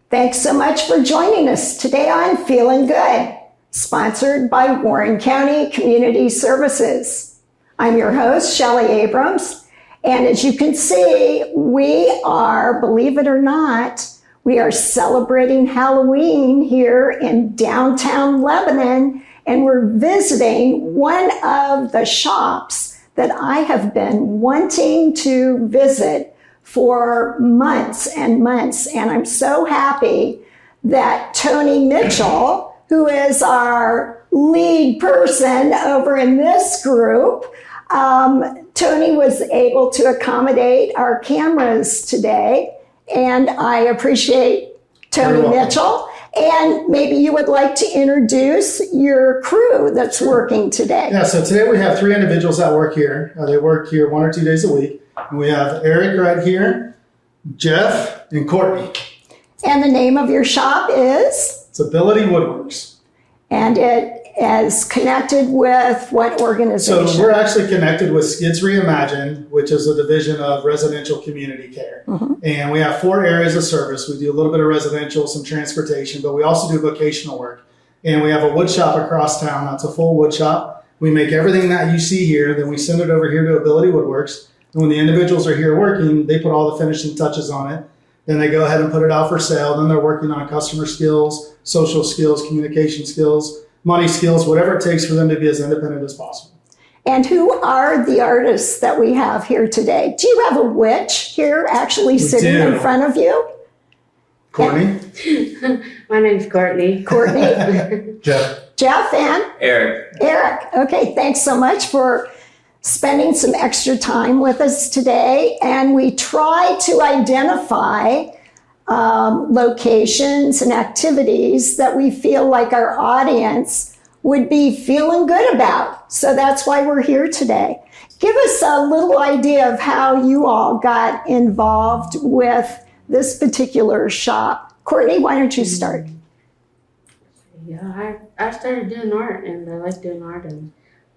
Thanks so much for joining us today on Feelin' Good, sponsored by Warren County Community Services. I'm your host, Shelley Abrams, and as you can see, we are, believe it or not, we are celebrating Halloween here in downtown Lebanon, and we're visiting one of the shops that I have been wanting to visit for months and months. And I'm so happy that Tony Mitchell, who is our lead person over in this group, Tony was able to accommodate our cameras today. And I appreciate Tony Mitchell. And maybe you would like to introduce your crew that's working today. Yeah, so today we have 3 individuals that work here. They work here 1 or 2 days a week. And we have Eric right here, Jeff, and Courtney. And the name of your shop is? It's Ability Woodworks. And it is connected with what organization? So we're actually connected with Skids Reimagined, which is a division of residential community care. Mm-hmm. And we have 4 areas of service. We do a little bit of residential, some transportation, but we also do vocational work. And we have a wood shop across town. That's a full wood shop. We make everything that you see here. Then we send it over here to Ability Woodworks. And when the individuals are here working, they put all the finishing touches on it. Then they go ahead and put it out for sale. Then they're working on customer skills, social skills, communication skills, money skills, whatever it takes for them to be as independent as possible. And who are the artists that we have here today? Do you have a witch here actually sitting in front of you? Courtney? My name's Courtney. Courtney? Jeff and? Eric. Okay, thanks so much for spending some extra time with us today. And we try to identify locations and activities that we feel like our audience would be feeling good about. So that's why we're here today. Give us a little idea of how you all got involved with this particular shop. Courtney, why don't you start? Yeah, I started doing art, and I like doing art, and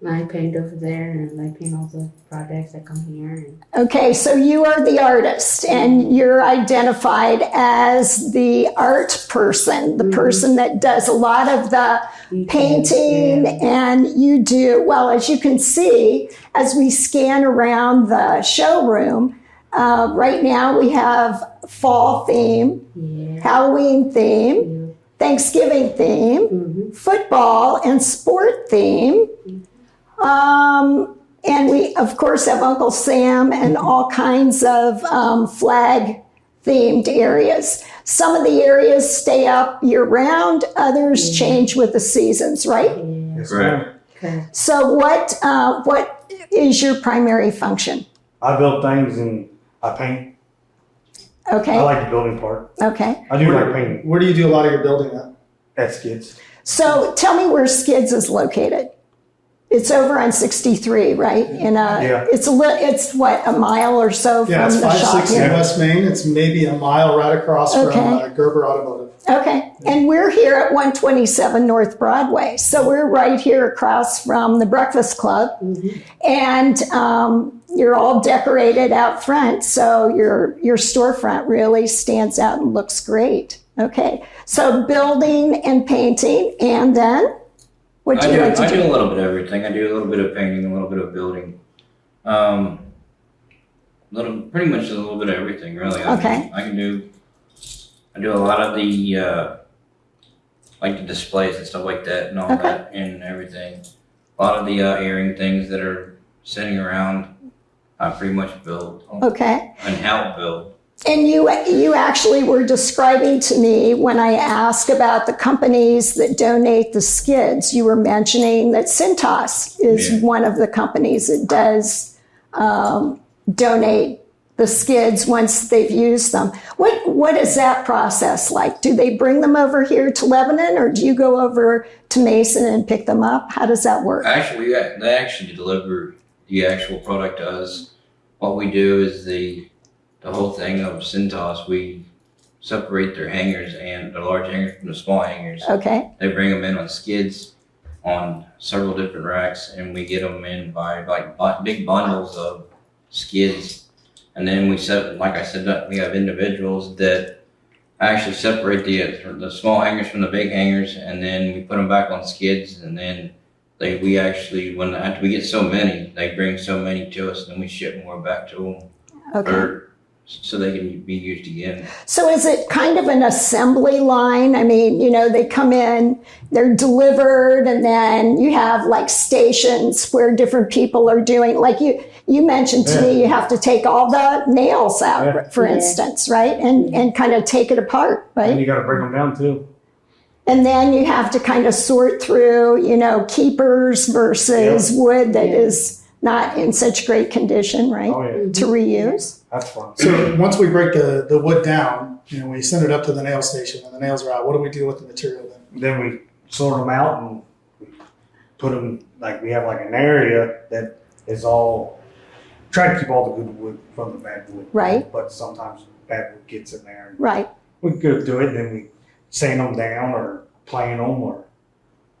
I paint over there, and I paint all the projects that come here. Okay, so you are the artist, and you're identified as the art person, the person that does a lot of the painting, and you do, well, as you can see, as we scan around the showroom, right now we have fall theme, Halloween theme, Thanksgiving theme, football and sport theme. And we, of course, have Uncle Sam and all kinds of flag-themed areas. Some of the areas stay up year-round, others change with the seasons, right? That's right. Okay. So what is your primary function? I build things and I paint. Okay. I like the building part. Okay. I do like painting. Where do you do a lot of your building at? At Skids. So tell me where Skids is located. It's over on 63, right? Yeah. It's what, a mile or so from Yeah, it's the shop 560 here? West Main. It's maybe a mile right across from Gerber Automotive. Okay, and we're here at 127 North Broadway. So we're right here across from the Breakfast Club. And you're all decorated out front, so your storefront really stands out and looks great. Okay, so building and painting, and then? What do you like to do? I do a little bit of everything. I do a little bit of painting, a little bit of building. Pretty much a little bit of everything, really. I do a lot of the like the displays and stuff like that and all that and everything. A lot of the airing things that are sitting around, I pretty much build. Okay. And help build. And you actually were describing to me when I asked about the companies that donate the skids, you were mentioning that Cintas is one of the companies that does donate the skids once they've used them. What is that process like? Do they bring them over here to Lebanon, or do you go over to Mason and pick them up? How does that work? Actually, they actually deliver the actual product to us. What we do is the whole thing of Cintas, we separate their hangers and the large hangers from the small hangers. Okay. They bring them in on skids on several different racks, and we get them in by like big bundles of skids. And then we set, like I said, we have individuals that I actually separate the small hangers from the big hangers, and then we put them back on skids, and then we actually, after we get so many, they bring so many to us, and then we ship more back to them. Okay. So they can be used again. So is it kind of an assembly line? I mean, they come in, they're delivered, and then you have like stations where different people are doing, like you mentioned to me, you have to take all the nails out, for instance, right? And kind of take it apart, right? And you got to break them down too. And then you have to kind of sort through, keepers versus wood that is not in such great condition, right? Oh, yeah. To reuse. That's fun. So once we break the wood down, we send it up to the nail station, and the nails are out. What do we do with the material then? Then we sort them out and we put them, like we have like an area that is all, try to keep all the good wood from the bad wood. Right. But sometimes bad wood gets in there. Right. We go through it and then we sand them down or plane them or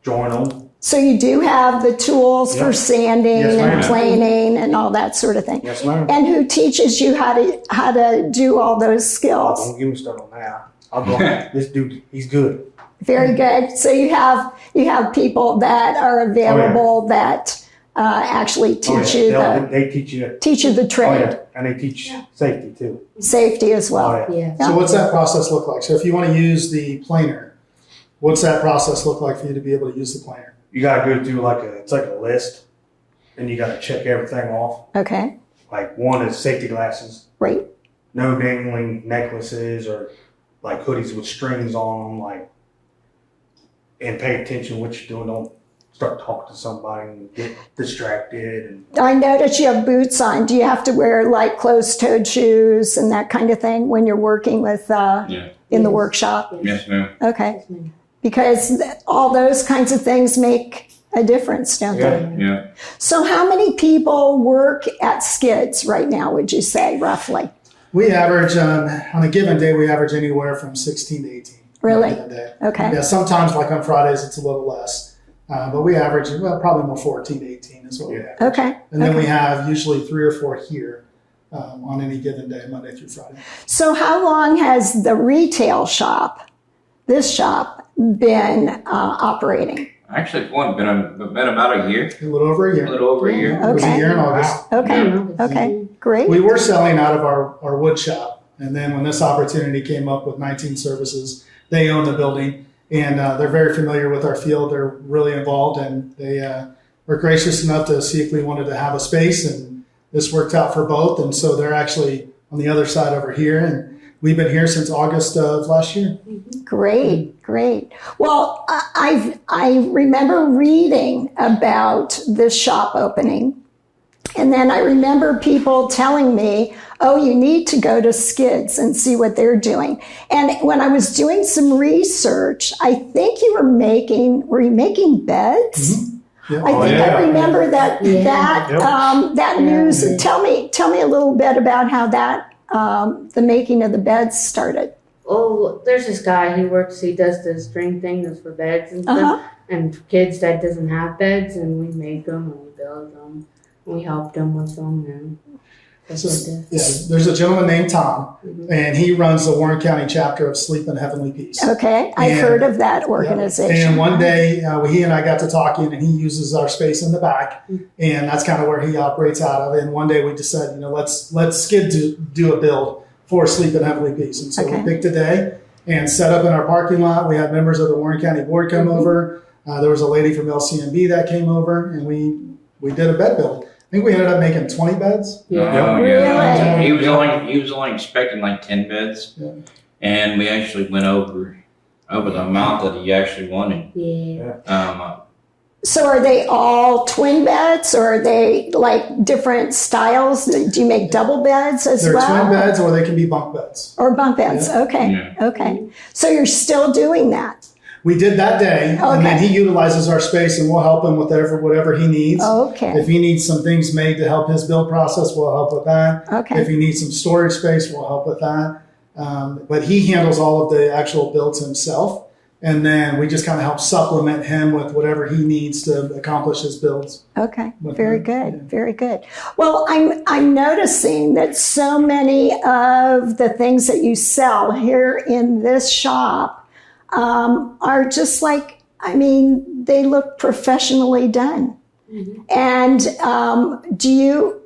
join them. So you do have the tools for Yeah. sanding Yes, and ma'am. planing and all that sort of thing. Yes, ma'am. And who teaches you how to do all those Oh, skills? don't give me stuff on that. I'll go, this dude, he's good. Very good. So you have people that are available that actually teach you They teach you. the Oh, trade, yeah. And they teach safety too. safety as well. Oh, yeah. Yeah. Yeah. So what's that process look like? So if you want to use the planer, what's that process look like for you to be able to use the planer? You got to go through it's like a list and you got to check everything off. Okay. Like one is safety glasses, Great. no dangling necklaces or like hoodies with strings on them, and pay attention what you're doing. Don't start talking to somebody and get distracted. And I notice you have boots on. Do you have to wear like closed-toed shoes and that kind of thing when you're working with in the workshop? Yes, ma'am. Okay. Yes, ma'am. Because all those kinds of things make a difference, don't they? Yeah. So how many people work at Skids right now, would you say, roughly? We average, on a given day, we average anywhere from 16 to 18. Really? On a given day. Okay. Yeah, sometimes like on Fridays, it's a little less. But we average, probably more 14 to 18 is what we average. Okay. And then Okay. we have usually 3 or 4 here on any given day, Monday through Friday. So how long has the retail shop, this shop, been operating? Actually, it's been about a year. A little over a year. A little over a year. It was a Okay. year in August. Okay. Yeah. Okay. Great. We were selling out of our wood shop. And then when this opportunity came up with 19 Services, they own the building and they're very familiar with our field. They're really involved and they were gracious enough to see if we wanted to have a space, and this worked out for both. And so they're actually on the other side over here, and we've been here since August of last year. Great, great. Well, I remember reading about this shop opening, and then I remember people telling me, oh, you need to go to Skids and see what they're doing. And when I was doing some research, I think you were you making beds? Yeah. I think I remember that news. Yeah. Tell me a little bit about how that the making of the beds started. Oh, there's this guy. He does the string thing that's for beds and stuff, Uh-huh. and for kids that doesn't have beds, and we make them and we build them. And we help them with them, and that's what it is. There's a gentleman named Tom, and he runs the Warren County chapter of Sleep in Heavenly Peace. Okay, I've And- heard of that organization. And one day, he and I got to talking, and he uses our space in the back, and that's kind of where he operates out of. And one day we just said, let's Skid do a build for Sleep in Heavenly Peace. And so Okay. we picked a day and set up in our parking lot. We had members of the Warren County Board come over. There was a lady from LCMB that came over, and we did a bed build. I think we ended up making 20 beds. Oh, yeah. Really? He was only expecting like 10 beds, Yeah. and we actually went over the amount that he actually wanted. Yeah. So are they all twin beds, or are they like different styles? Do you make double beds as They're well? twin beds, or they can be bunk beds. Or bunk beds? Okay, Yeah. okay. So you're still doing that? We did that day, and then Okay. he utilizes our space, and we'll help him with whatever he needs. Okay, If he needs some things made to help his build process, we'll help with that. If okay, he needs some storage space, we'll help with that. But he handles all of the actual builds himself. And then we just kind of help supplement him with whatever he needs to accomplish his builds. Okay, With very them, good, yeah. very good. Well, I'm noticing that so many of the things that you sell here in this shop are just like, I mean, they look professionally done. And do you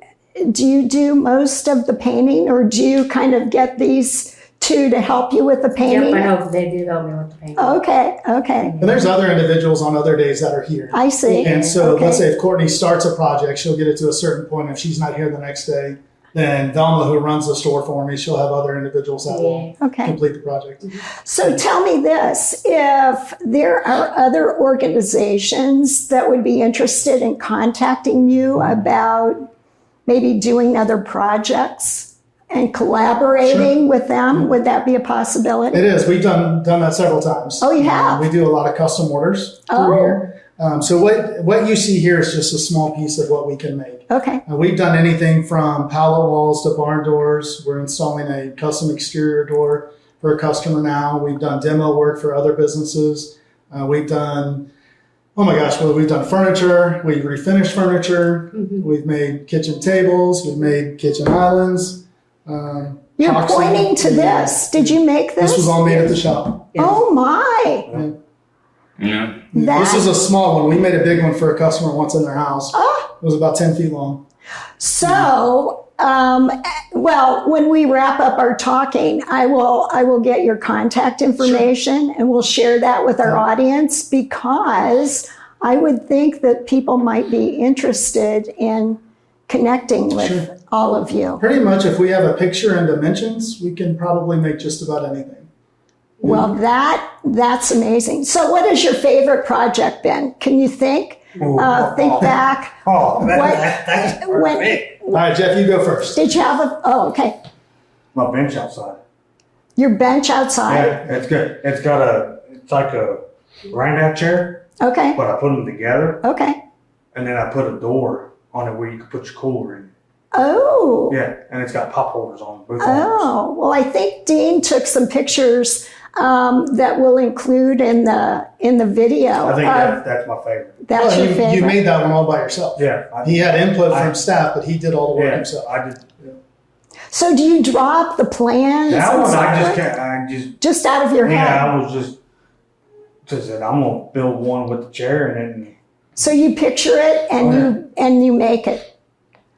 do most of the painting, or do you kind of get these two to help you with the painting? Yep, they do help me with the painting. Okay, okay. And there's other individuals on other days that are here. I see. And so Okay. let's say if Courtney starts a project, she'll get it to a certain point. If she's not here the next day, then Velma, who runs the store for me, she'll have other individuals that will Okay. complete the project. So tell me this, if there are other organizations that would be interested in contacting you about maybe doing other projects and collaborating with them, would that be a possibility? It is. We've done that several times. Oh, you have? We do a lot of custom orders through Oh. here. So what you see here is just a small piece of what we can make. Okay, We've done anything from pallet walls to barn doors. We're installing a custom exterior door for a customer now. We've done demo work for other businesses. We've done, oh my gosh, well, we've done furniture. We've refinished furniture. We've made kitchen tables. We've made kitchen islands. you're Boxing. pointing to this. Did you make this? This was all made at the shop. Yes. Oh my, Yeah. This is a small one. We made a big one for a customer once in their house. Ah. It was about 10 feet long. So, well, when we wrap up our talking, I will get your contact information and we'll share that with our audience, because I would think that people might be interested in connecting with Sure. all of you. Pretty much, if we have a picture and dimensions, we can probably make just about anything. Well, that's amazing. So what has your favorite project been? Can you think? Think back. Oh, What- that's when- perfect. All right, Jeff, you go first. Did you have okay. My bench outside. Your bench outside? Yeah, it's good. It's like a grind-out chair, Okay, but I put them together, okay. and then I put a door on it where you can put your cooler in. Oh. Yeah, and it's got pop holders on both arms. Oh, well, I think Dean took some pictures that we'll include in the video. I think that's my favorite. That's Well, your you favorite. made that one all by yourself. Yeah, He had input I- from staff, but he did all the work himself. I did. So do you draw up the plans? That and one, so I just forth? can't. Just out of your head. Yeah, I was just said I'm gonna build one with the chair, and then So you picture it and you make it.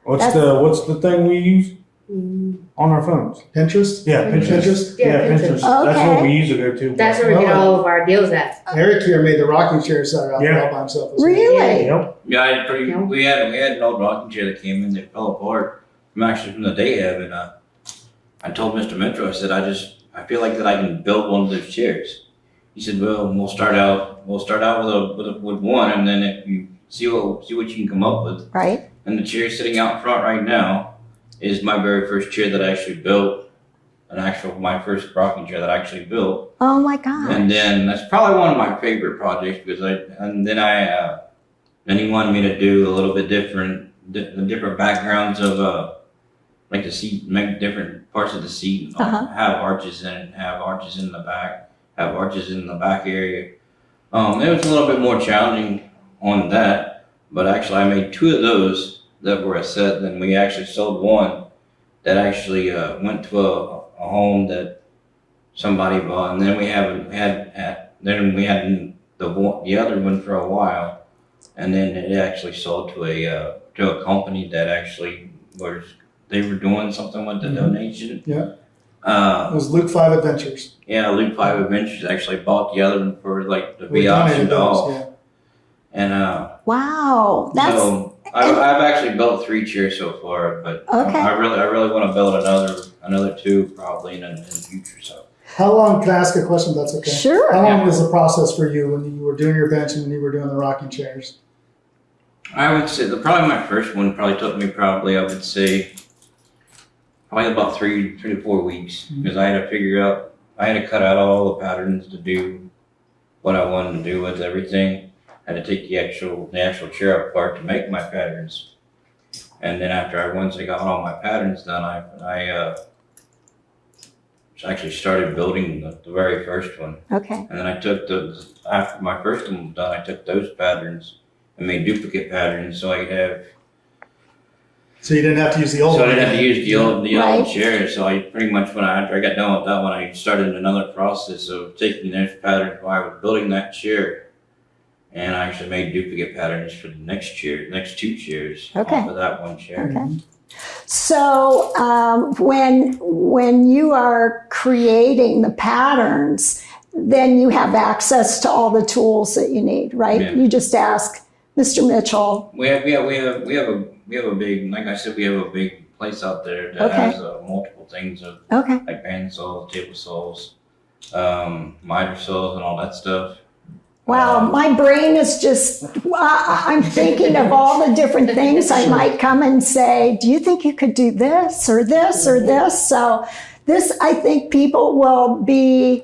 what's the thing we use on our phones? Pinterest? Yeah, Pinterest. Pinterest? Yeah, Pinterest. That's Okay. what we usually go to. That's where we get all of our deals at. Eric here made the rocking chairs that are out there Yeah. all by himself. as well. Really? Yep. Yeah, I had pretty. No. We had an old rocking chair that came in that fell apart from the day of, and I told Mr. Metro, I said, I feel like that I can build one of those chairs. He said, well, we'll start out with one, and then if you see what you can come up with. Right? And the chair sitting out front right now is my very first chair that I actually built, my first rocking chair that I actually built. Oh my God. And then that's probably one of my favorite projects because then he wanted me to do a little bit different backgrounds of like the seat, make different parts of the seat, have arches in it, have arches in the back, have arches in the back area. It was a little bit more challenging on that, but actually I made two of those that were a set. Then we actually sold one that actually went to a home that somebody bought, and then we had the other one for a while, and then it actually sold to a company that actually they were doing something with the donation. Yeah. Uh, It was Luke 5 Adventures. yeah, Loop 5 Adventures actually bought the other one for like the We be donated optioned those, off. yeah. And Wow. That's so I've actually built 3 chairs so far, but Okay. I really want to build another 2 probably in the future. So How long, can I ask a question if that's okay? sure. How long was the process for you when you were doing your bench and when you were doing the rocking chairs? I would say probably my first one probably took me probably about 3 to 4 weeks because I had to cut out all the patterns to do what I wanted to do with everything. I had to take the actual chair apart to make my patterns. And then once I got all my patterns done, I actually started building the very first one. Okay. And then I took after my first one was done, I took those patterns and made duplicate patterns so I have. So you didn't have to use the old So I one. didn't have to use the old Right. chair. So I pretty much after I got done with that one, I started another process of taking those patterns while I was building that chair, and I actually made duplicate patterns for the next two chairs Okay. off of that one chair. Okay. So when you are creating the patterns, then you have access to all the tools that you need, right? Yeah. You just ask Mr. Mitchell. We have a big, like I said, we have a big place out there that Okay. has multiple things of Okay. like band saws, table saws, miter saws, and all that stuff. Wow, my brain is just, I'm thinking of all the different things I might come and say, do you think you could do this or this or this? So this, I think people will be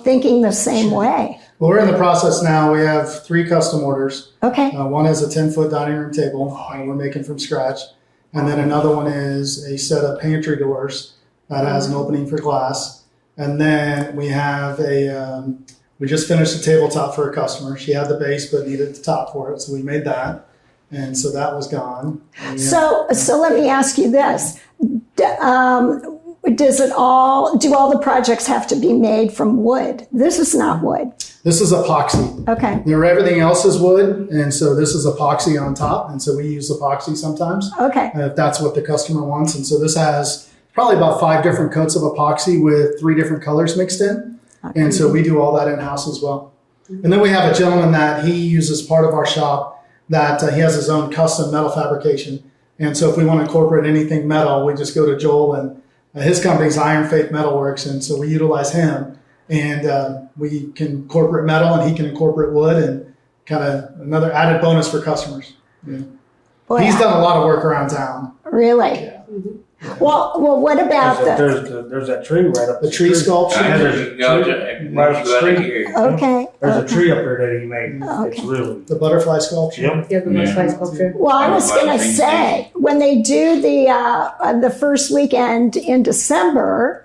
thinking the same way. Well, we're in the process now. We have 3 custom orders. Okay, One is a 10-foot dining room table we're making from scratch. And then another one is a set of pantry doors that has an opening for glass. And then we have we just finished a tabletop for a customer. She had the base but needed the top for it, so we made that. And so that was gone. And so let me ask you this. Do all the projects have to be made from wood? This is not wood. this is epoxy. Okay, Everything else is wood, and so this is epoxy on top. And so we use epoxy sometimes okay, if that's what the customer wants. And so this has probably about 5 different coats of epoxy with 3 different colors mixed in. And so we do all that in-house as well. And then we have a gentleman that he uses part of our shop that he has his own custom metal fabrication. And so if we want to incorporate anything metal, we just go to Joel, and his company's Iron Faith Metalworks. And so we utilize him, and we can incorporate metal and he can incorporate wood, and kind of another added bonus for customers. Yeah. Boy, He's done a lot of work around town. really? Yeah. Well, what about There's that tree right up The tree sculpture. Yeah, there's You a go tree to- right up you the go out of street. here. okay. There's okay. a tree up there that he made. Okay. It's really. The butterfly sculpture. Yep. Yeah, the most sculpture. Well, I was going to Same say, when they do the first weekend in December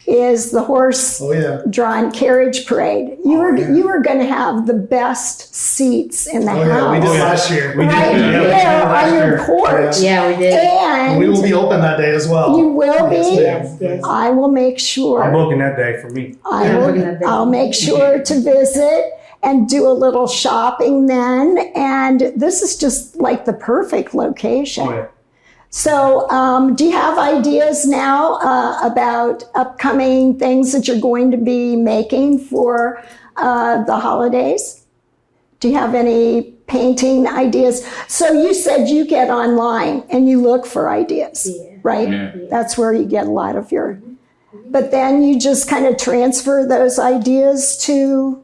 is the horse Oh yeah. drawn carriage parade. You were going to have the best seats in the Oh yeah. We house. did last year. We did. Right Yeah, we did there last on your year. porch. Yeah, we did. And we will be And open that day as well. you will be? Yes, Yes. I will make I'm sure. booking that day for me. I'll make sure to visit and do a little shopping then. And this is just like the perfect location. Oh yeah. So, do you have ideas now about upcoming things that you're going to be making for the holidays? Do you have any painting ideas? So you said you get online and you look for ideas, Yeah. right? Yeah. That's where you get a lot of your, but then you just kind of transfer those ideas to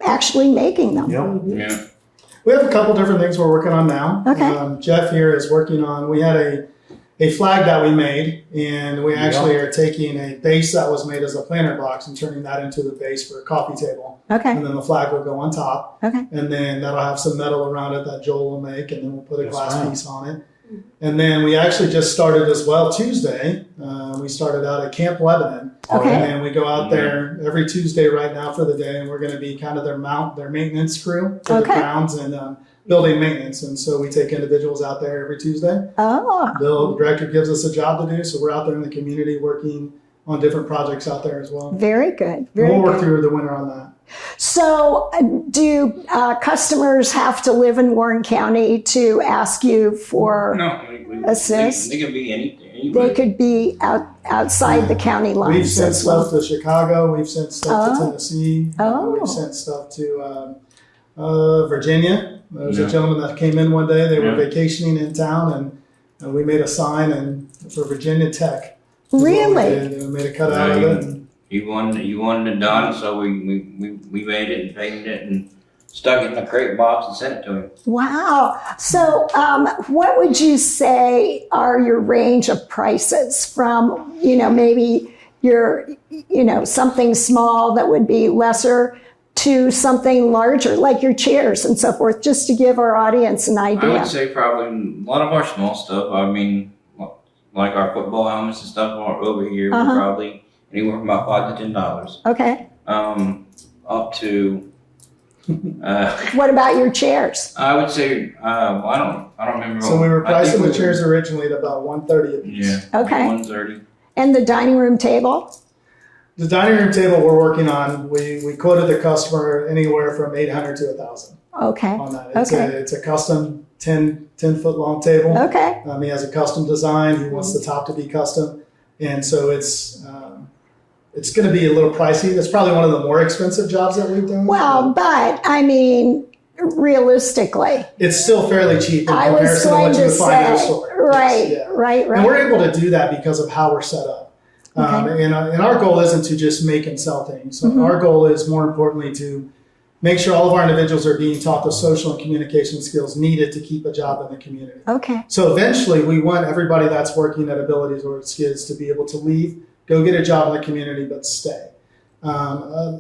actually making them. Yep. Yeah. We have a couple different things we're working on now. Okay. Jeff here is working on, we had a flag that we made, and we actually are taking a base that was made as a planter box and turning that into the base for a coffee table. Okay, And then the flag will go on top. okay, And then that'll have some metal around it that Joel will make, and then we'll put a That's glass right. piece on it. And then we actually just started as well Tuesday. We started out at Camp Lebanon. okay. And we go out there every Tuesday right now for the day, and we're going to be kind of their maintenance crew for the Okay. grounds and building maintenance. And so we take individuals out there every Tuesday. Oh, The director gives us a job to do, so we're out there in the community working on different projects out there as well. very good, And very we'll good. work through the winter on that. So, do customers have to live in Warren County to ask you for? No, Assist. They could be anything. They Anywhere. could be outside the county We've lines sent as well. stuff to Chicago. We've sent stuff Oh. to Tennessee. Oh. We've sent stuff to Virginia. There was Yeah. a gentleman that came in one day. They were Yeah. vacationing in town, and we made a sign for Virginia Tech. is what we Really? did, and we made a cutout of it. And You wanted it done, so we made it and painted it and stuck it in a crate box and sent it to him. Wow. So, what would you say are your range of prices from, maybe your, something small that would be lesser to something larger, like your chairs and so forth, just to give our audience an I idea? would say probably a lot of our small stuff. I mean, like our football helmets and stuff are over here. Uh-huh. We're probably anywhere from about $5 to $10. Okay. Up to What about your chairs? I would say I don't remember. So we were I think pricing we the chairs originally at about $130 a piece. Yeah. Okay. 130. And the dining room table? The dining room table we're working on, we quoted the customer anywhere from $800 to $1,000 Okay. on that. Okay. It's a custom 10 foot long table. Okay. He has a custom design. He wants the top to be custom, and so it's going to be a little pricey. That's probably one of the more expensive jobs that we've done. Well, but I mean, realistically, It's still fairly cheap in I was comparison to going what you to would find in a say, store. right, Yes, yeah. right. And we're able to do that because of how we're set up. Okay. And our goal isn't to just make and sell things. So Mhm. our goal is more importantly to make sure all of our individuals are being taught the social and communication skills needed to keep a job in the community. Okay. So eventually we want everybody that's working at Abilities or at Skids to be able to leave, go get a job in the community, but stay.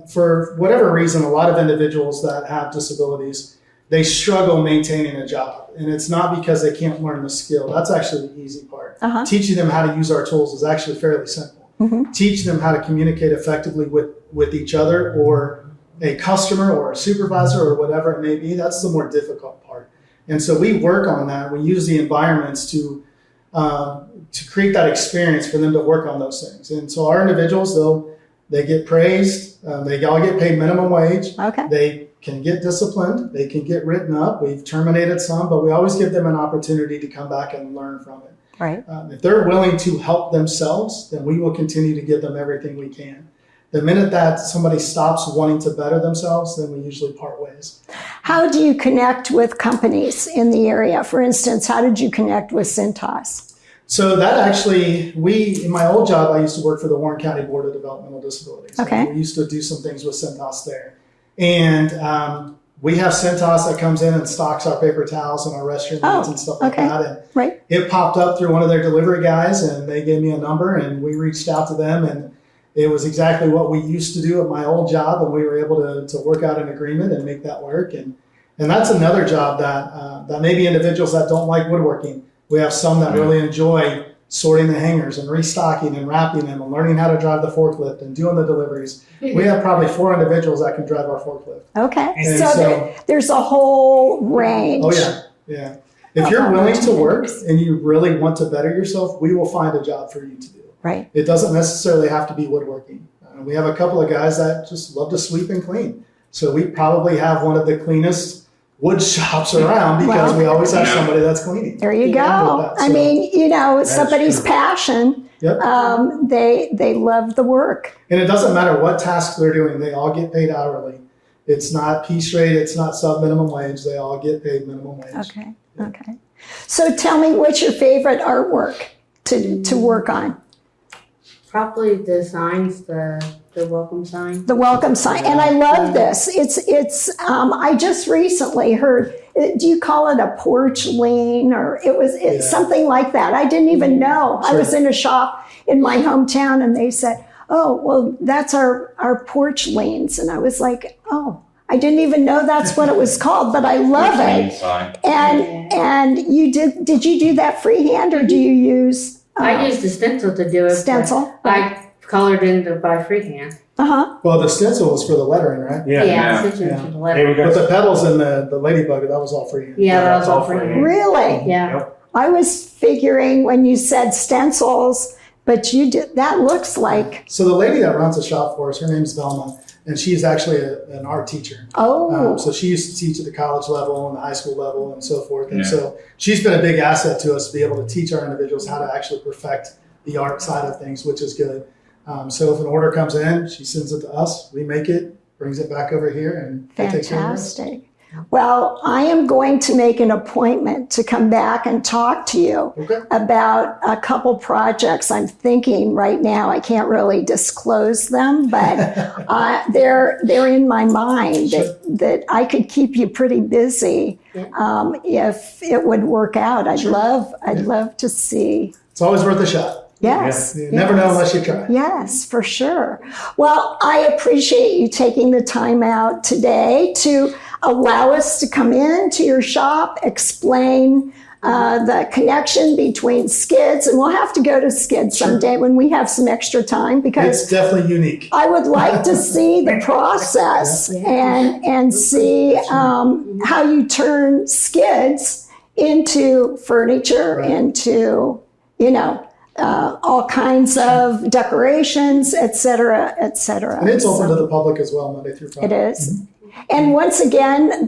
For whatever reason, a lot of individuals that have disabilities, they struggle maintaining a job. And it's not because they can't learn the skill. That's actually the easy part. Uh-huh. Teaching them how to use our tools is actually fairly simple. Mhm. Teach them how to communicate effectively with each other or a customer or a supervisor or whatever it may be. That's the more difficult part. And so we work on that. We use the environments to create that experience for them to work on those things. And so our individuals, they get praised. They all get paid minimum wage. Okay. They can get disciplined. They can get written up. We've terminated some, but we always give them an opportunity to come back and learn from it. Right. If they're willing to help themselves, then we will continue to give them everything we can. The minute that somebody stops wanting to better themselves, then we usually part ways. How do you connect with companies in the area? For instance, how did you connect with Cintas? So that actually, in my old job, I used to work for the Warren County Board of Developmental Disabilities. Okay. And we used to do some things with Cintas there. And we have Cintas that comes in and stocks our paper towels and our restroom needs and stuff like okay. that. And Right. it popped up through one of their delivery guys, and they gave me a number, and we reached out to them, and it was exactly what we used to do at my old job, and we were able to work out an agreement and make that work. And that's another job that maybe individuals that don't like woodworking. We have some that really enjoy sorting the hangers and restocking and wrapping them and learning how to drive the forklift and doing the deliveries. We have probably 4 individuals that can drive our forklift. Okay. And So there's a whole range. Oh yeah, yeah. If you're willing to work and you really want to better yourself, we will find a job for you to do. Right. It doesn't necessarily have to be woodworking. We have a couple of guys that just love to sweep and clean. So we probably have one of the cleanest wood shops around because Well, we always have somebody that's cleaning. There you Yeah. go. I mean, somebody's true. passion. Yep. They love the work. And it doesn't matter what tasks they're doing, they all get paid hourly. It's not piece rate, it's not sub minimum wage, they all get paid minimum wage. Okay. Okay. So tell me, what's your favorite artwork to work on? Probably the signs, the welcome sign. The welcome sign. And I love this. It's I just recently heard, do you call it a porch lean, or it's Yeah. something like that. I didn't even know. I Sure. was in a shop in my hometown and they said, oh, well, that's our porch leans. And I was like, oh, I didn't even know that's what it was called, but I love it. Sign. And you did you do that freehand, or do you use I used the stencil to do it. but stencil? I colored in by freehand. Uh-huh. Well, the stencil was for the lettering, right? Yeah, Yeah. stitching Yeah. to the Hey, letter. we But the got petals and the ladybug, that was all free. Yeah, that was that's all all freehand. freehand. Really? Yeah. Yep. I was figuring when you said stencils, but you did, that looks like, So the lady that runs the shop for us, her name's Velma, and she's actually an art teacher. oh, So she used to teach at the college level and the high school level and so forth. And Yeah. so she's been a big asset to us to be able to teach our individuals how to actually perfect the art side of things, which is good. So if an order comes in, she sends it to us, we make it, brings it back over here, and they take care of it. fantastic. Well, I am going to make an appointment to come back and talk to you Okay. about a couple projects I'm thinking right now. I can't really disclose them, but they're in my mind that I could keep you pretty busy if it would work out. I'd love to see. It's always worth a shot. Yes. You never know unless you try. Yes, for sure. Well, I appreciate you taking the time out today to allow us to come into your shop, explain the connection between skids, and we'll have to go to skids someday when we have some extra time, because It's definitely unique. I would like to see the process and see how you turn skids into furniture, Right. into, all kinds of decorations, et cetera, et cetera. And it's open So to the public as well, Monday through Friday. it is. And once again,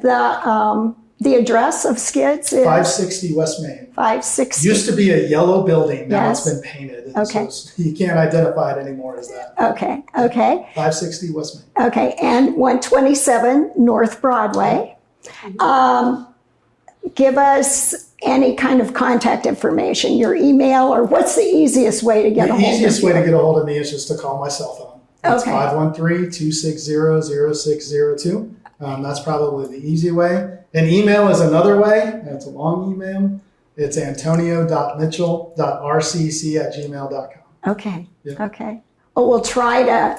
the address of skids is 560 West Main. 560. Used to be a yellow building, now Yes. it's been painted. Okay. So you can't identify it anymore as that. Okay, okay. 560 West Main. Okay, and 127 North Broadway. Give us any kind of contact information, your email, or what's the easiest way to get a The hold of you? easiest way to get a hold of me is just to call my cell phone. It's Okay. 513-260-0602. That's probably the easy way. And email is another way. It's a long email. It's antonio.mitchell.rcc@gmail.com. Okay, Yeah. okay. Well, we'll try to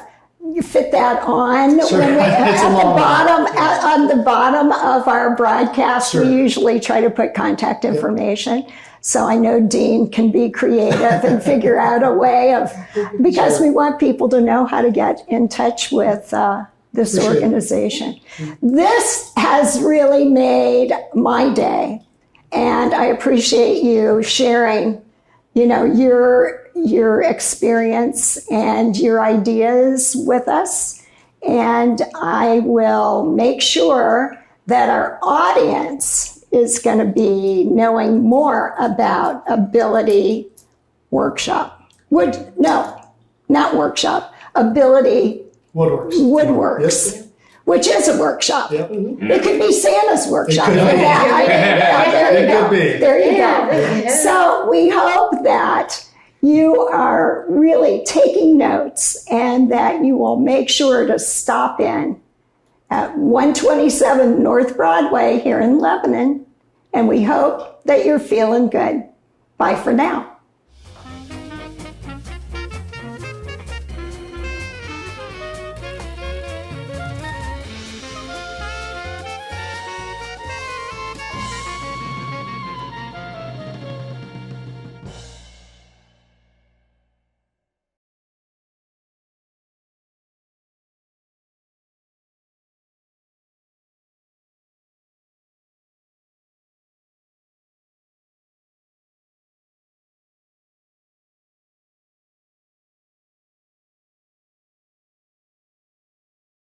fit that on Sure. when we, It's a at the long one. bottom. Yeah. On the bottom of our broadcast, Sure. we usually try to put contact information. So I know Dean can be creative and figure out a way of, because we want people to know how to get in touch with this Appreciate it. organization. This has really made my day, and I appreciate you sharing, your experience and your ideas with us. And I will make sure that our audience is going to be knowing more about Ability Workshop. Not workshop, Ability Woodworks. Woodworks, Yep. which is a workshop. Yep. It could be Santa's workshop. It could be. There you It go. could be. There you Yeah. go. So we hope that you are really taking notes and that you will make sure to stop in at 127 North Broadway here in Lebanon. And we hope that you're feeling good. Bye for now.